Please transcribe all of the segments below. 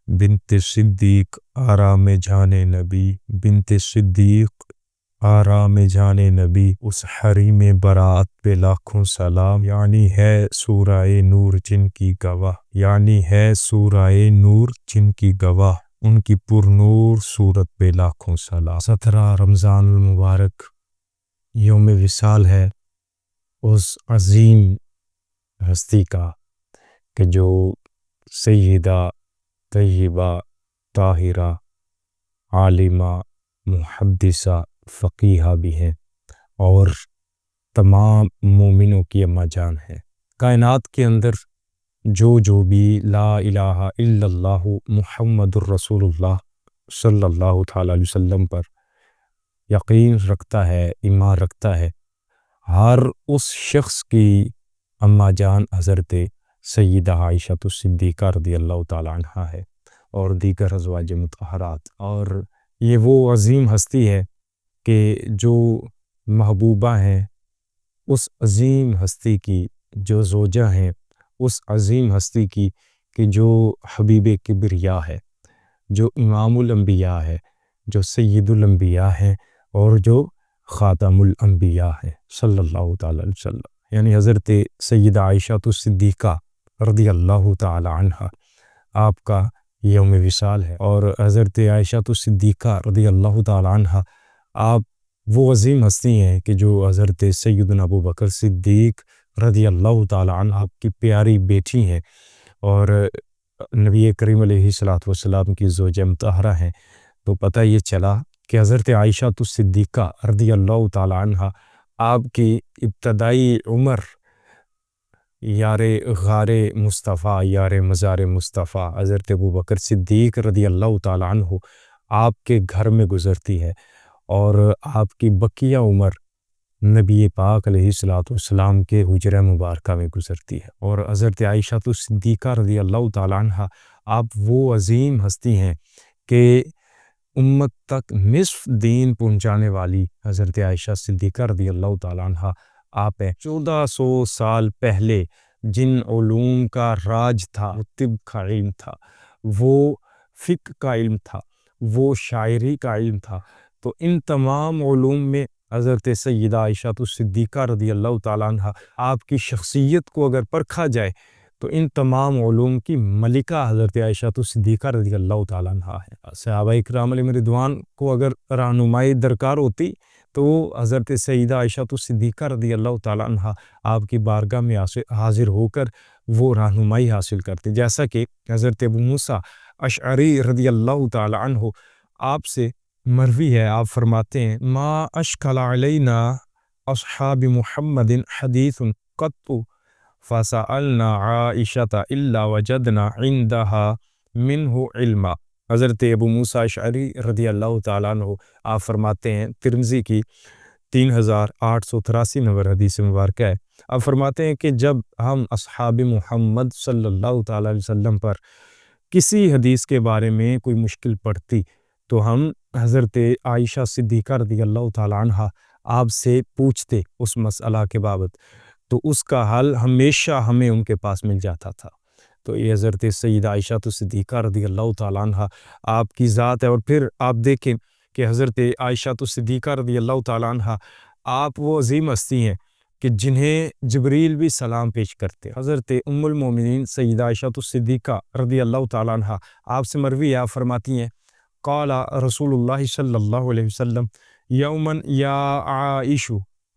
بنت صدیق آرام جان نبی، بنت صدیق آرام جان نبی، اس حریم برات پہ لاکھوں سلام، یعنی ہے سورہ نور جن کی گواہ، یعنی ہے سورہ نور جن کی گواہ، ان کی پر نور صورت پہ لاکھوں سلام۔ 17 رمضان المبارک یوم وصال ہے اس عظیم ہستی کا کہ جو سیدہ طیبہ طاہرہ عالمہ محدثہ فقیہہ بھی ہیں اور تمام مومنوں کی اماں جان ہے۔ کائنات کے اندر جو بھی لا الہ الا اللہ محمد الرسول اللہ صلی اللہ تعالی علیہ وسلم پر یقین رکھتا ہے، ایمان رکھتا ہے، ہر اس شخص کی اماں جان حضرت سیدہ عائشہ صدیقہ رضی اللہ تعالی عنہا ہے اور دیگر ازواج مطہرات۔ اور یہ وہ عظیم ہستی ہے کہ جو محبوبہ ہیں اس عظیم ہستی کی، جو زوجہ ہیں اس عظیم ہستی کی کہ جو حبیب کبریا ہے، جو امام الانبیاء ہے، جو سید الانبیاء ہے اور جو خاتم الانبیاء ہے صلی اللہ تعالی علیہ وسلم، یعنی حضرت سیدہ عائشہ صدیقہ رضی اللہ تعالی عنہ آپ کا یوم وصال ہے۔ اور حضرت عائشہ صدیقہ رضی اللہ تعالی عنہ آپ وہ عظیم ہستی ہیں کہ جو حضرت سیدنا ابو بکر صدیق رضی اللہ تعالی عنہ آپ کی پیاری بیٹی ہیں اور نبی کریم علیہ السلام کی زوجہ مطہرہ ہیں۔ تو پتہ یہ چلا کہ حضرت عائشہ صدیقہ رضی اللہ تعالی عنہ آپ کی ابتدائی عمر یار غار مصطفیٰ، یار مزار مصطفیٰ حضرت ابو بکر صدیق رضی اللہ تعالی عنہ آپ کے گھر میں گزرتی ہے اور آپ کی بقیہ عمر نبی پاک علیہ السلام کے حجرہ مبارکہ میں گزرتی ہے۔ اور حضرت عائشہ صدیقہ رضی اللہ تعالی عنہ آپ وہ عظیم ہستی ہیں کہ امت تک نصف دین پہنچانے والی حضرت عائشہ صدیقہ رضی اللہ تعالی عنہ آپ ہیں۔ 1400 سال پہلے جن علوم کا راج تھا، وہ طب کا علم تھا، وہ فقہ کا علم تھا، وہ شاعری کا علم تھا، تو ان تمام علوم میں حضرت سیدہ عائشہ صدیقہ رضی اللہ تعالی عنہ آپ کی شخصیت کو اگر پرکھا جائے تو ان تمام علوم کی ملکہ حضرت عائشہ صدیقہ رضی اللہ تعالی عنہ ہے۔ صحابہ اکرام علیہم رضوان کو اگر رہنمائی درکار ہوتی تو حضرت سیدہ عائشہ صدیقہ رضی اللہ تعالی عنہ آپ کی بارگاہ میں حاضر ہو کر وہ رہنمائی حاصل کرتے، جیسا کہ حضرت ابو موسیٰ اشعری رضی اللہ تعالی عنہ آپ سے مروی ہے، آپ فرماتے ہیں ما اشکل علینا اصحاب محمد حدیث قط فسألنا عائشة الا وجدنا عندها منہ علما۔ حضرت ابو موسیٰ اشعری رضی اللہ تعالیٰ عنہ آپ فرماتے ہیں، ترمذی کی 3883 نمبر حدیث مبارکہ ہے، آپ فرماتے ہیں کہ جب ہم اصحاب محمد صلی اللہ تعالیٰ علیہ وسلم پر کسی حدیث کے بارے میں کوئی مشکل پڑتی تو ہم حضرت عائشہ صدیقہ رضی اللہ تعالیٰ عنہ آپ سے پوچھتے اس مسئلہ کے بابت، تو اس کا حل ہمیشہ ہمیں ان کے پاس مل جاتا تھا۔ تو یہ حضرت سیدہ عائشہ صدیقہ رضی اللہ تعالیٰ عنہ آپ کی ذات ہے۔ اور پھر آپ دیکھیں کہ حضرت عائشہ صدیقہ رضی اللہ تعالیٰ عنہ آپ وہ عظیم ہستی ہیں کہ جنہیں جبریل بھی سلام پیش کرتے۔ حضرت ام المومنین سیدہ عائشہ صدیقہ رضی اللہ تعالیٰ عنہ آپ سے مروی ہے، آپ فرماتی ہیں قال رسول اللہ صلی اللہ علیہ وسلم یومن یا عائش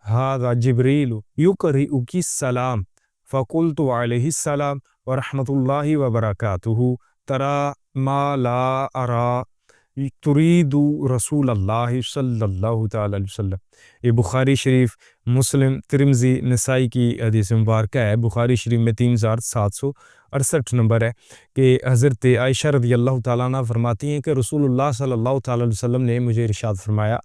ھذا جبریل یقرئک السلام فقلت علیہ السلام ورحمۃ اللہ وبرکاتہ ترى ما لا ارى تريد رسول اللہ صلی اللہ تعالی علیہ وسلم۔ یہ بخاری شریف، مسلم، ترمذی، نسائی کی حدیث مبارکہ ہے۔ بخاری شریف میں 3768 نمبر ہے کہ حضرت عائشہ رضی اللہ تعالیٰ عنہ فرماتی ہیں کہ رسول اللہ صلی اللہ تعالی علیہ وسلم نے مجھے ارشاد فرمایا،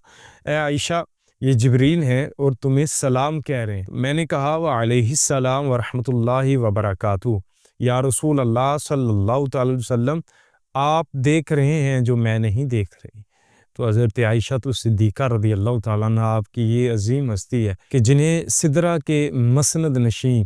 اے عائشہ یہ جبریل ہیں اور تمہیں سلام کہہ رہے ہیں۔ میں نے کہا وعلیہ السلام ورحمۃ اللہ وبرکاتہ، یا رسول اللہ صلی اللہ تعالی علیہ وسلم آپ دیکھ رہے ہیں جو میں نہیں دیکھ رہی۔ تو حضرت عائشہ صدیقہ رضی اللہ تعالیٰ عنہ آپ کی یہ عظیم ہستی ہے کہ جنہیں سدرہ کے مسند نشین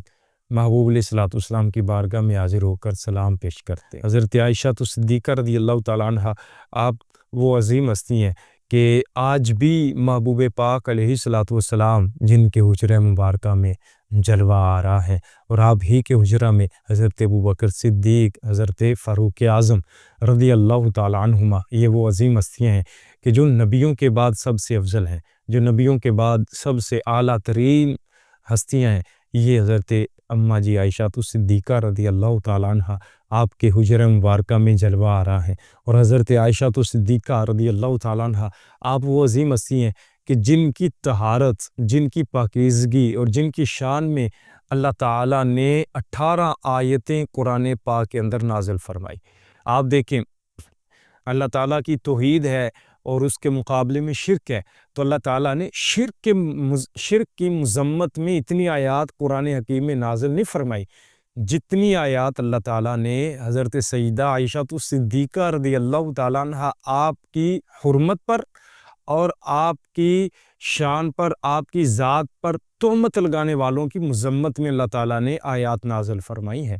محبوب علیہ الصلوۃ والسلام کی بارگاہ میں حاضر ہو کر سلام پیش کرتے ہیں۔ حضرت عائشہ صدیقہ رضی اللہ تعالیٰ عنہ آپ وہ عظیم ہستی ہیں کہ آج بھی محبوب پاک علیہ الصلوۃ والسلام جن کے حجرہ مبارکہ میں جلوہ آ رہا ہے، اور آپ ہی کے حجرہ میں حضرت ابوبکر صدیق، حضرت فاروق اعظم رضی اللہ تعالیٰ عنہما، یہ وہ عظیم ہستیاں ہیں کہ جو نبیوں کے بعد سب سے افضل ہیں، جو نبیوں کے بعد سب سے اعلیٰ ترین ہستیاں ہیں۔ یہ حضرت اماں جی عائشہ صدیقہ رضی اللہ تعالیٰ عنہ آپ کے حجرہ مبارکہ میں جلوہ آ رہا ہے، اور حضرت عائشہ صدیقہ رضی اللہ تعالیٰ عنہ آپ وہ عظیم ہستی ہیں کہ جن کی طہارت، جن کی پاکیزگی اور جن کی شان میں اللہ تعالیٰ نے 18 آیتیں قرآن پاک کے اندر نازل فرمائی۔ آپ دیکھیں، اللہ تعالیٰ کی توحید ہے اور اس کے مقابلے میں شرک ہے، تو اللہ تعالیٰ نے شرک کی مذمت میں اتنی آیات قرآن حکیم میں نازل نہیں فرمائی جتنی آیات اللہ تعالیٰ نے حضرت سیدہ عائشہ صدیقہ رضی اللہ تعالیٰ عنہ آپ کی حرمت پر اور آپ کی شان پر، آپ کی ذات پر تہمت لگانے والوں کی مذمت میں اللہ تعالیٰ نے آیات نازل فرمائی ہیں۔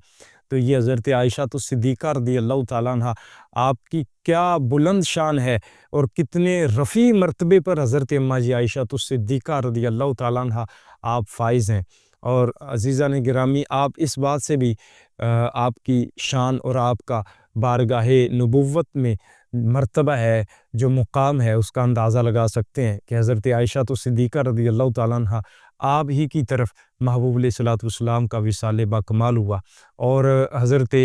تو یہ حضرت عائشہ صدیقہ رضی اللہ تعالیٰ عنہ آپ کی کیا بلند شان ہے، اور کتنے رفیع مرتبے پر حضرت اماں جی عائشہ صدیقہ رضی اللہ تعالیٰ عنہ آپ فائز ہیں۔ اور عزیزان گرامی، آپ اس بات سے بھی آپ کی شان اور آپ کا بارگاہ نبوت میں مرتبہ ہے، جو مقام ہے، اس کا اندازہ لگا سکتے ہیں کہ حضرت عائشہ صدیقہ رضی اللہ تعالیٰ عنہ آپ ہی کی طرف محبوب علیہ الصلوۃ والسلام کا وصال با کمال ہوا، اور حضرت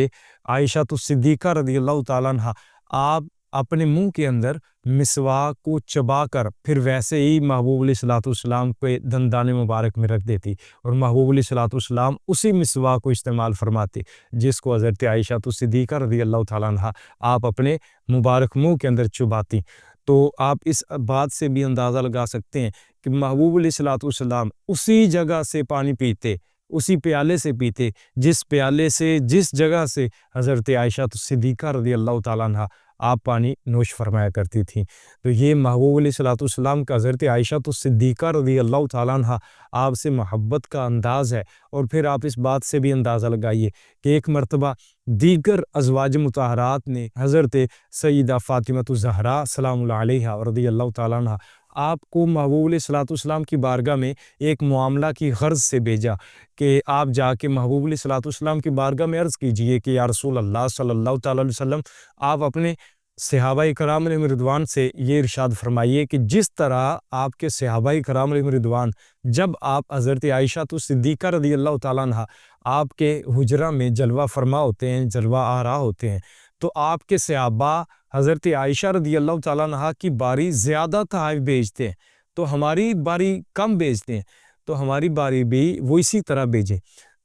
عائشہ صدیقہ رضی اللہ تعالیٰ عنہ آپ اپنے منہ کے اندر مسواک کو چبا کر پھر ویسے ہی محبوب علیہ الصلوۃ والسلام کے دندان مبارک میں رکھ دیتی، اور محبوب علیہ الصلوۃ والسلام اسی مسواک کو استعمال فرماتے جس کو حضرت عائشہ صدیقہ رضی اللہ تعالیٰ عنہ آپ اپنے مبارک منہ کے اندر چباتی۔ تو آپ اس بات سے بھی اندازہ لگا سکتے ہیں کہ محبوب علیہ الصلوۃ والسلام اسی جگہ سے پانی پیتے، اسی پیالے سے پیتے جس پیالے سے، جس جگہ سے حضرت عائشہ صدیقہ رضی اللہ تعالیٰ عنہ آپ پانی نوش فرمایا کرتی تھیں۔ تو یہ محبوب علیہ الصلوۃ والسلام کا حضرت عائشہ صدیقہ رضی اللہ تعالیٰ عنہ آپ سے محبت کا انداز ہے۔ اور پھر آپ اس بات سے بھی اندازہ لگائیے کہ ایک مرتبہ دیگر ازواج مطہرات نے حضرت سیدہ فاطمہ الزہراء سلام اللہ علیہا رضی اللہ تعالیٰ عنہ آپ کو محبوب علیہ الصلوۃ والسلام کی بارگاہ میں ایک معاملہ کی غرض سے بھیجا کہ آپ جا کے محبوب علیہ الصلوۃ والسلام کی بارگاہ میں عرض کیجئے کہ یا رسول اللہ صلی اللہ تعالیٰ علیہ وسلم، آپ اپنے صحابہ کرام علیہم رضوان سے یہ ارشاد فرمائیے کہ جس طرح آپ کے صحابہ کرام علیہم رضوان جب آپ حضرت عائشہ صدیقہ رضی اللہ تعالیٰ عنہ آپ کے حجرہ میں جلوہ فرما ہوتے ہیں، جلوہ آ رہا ہوتے ہیں، تو آپ کے صحابہ حضرت عائشہ رضی اللہ تعالیٰ عنہ کی باری زیادہ تحائف بھیجتے ہیں، تو ہماری باری کم بھیجتے ہیں، تو ہماری باری بھی وہ اسی طرح بھیجیں۔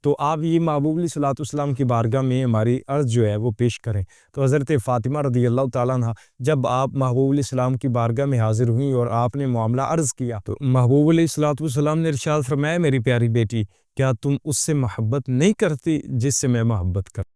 تو آپ یہ محبوب علیہ الصلوۃ والسلام کی بارگاہ میں ہماری عرض جو ہے وہ پیش کریں۔ تو حضرت فاطمہ رضی اللہ تعالیٰ عنہ جب آپ محبوب علیہ السلام کی بارگاہ میں حاضر ہوئیں اور آپ نے معاملہ عرض کیا، تو محبوب علیہ الصلوۃ والسلام نے ارشاد فرمایا، میری پیاری بیٹی، کیا تم اس سے محبت نہیں کرتی جس سے میں محبت کرتا ہوں؟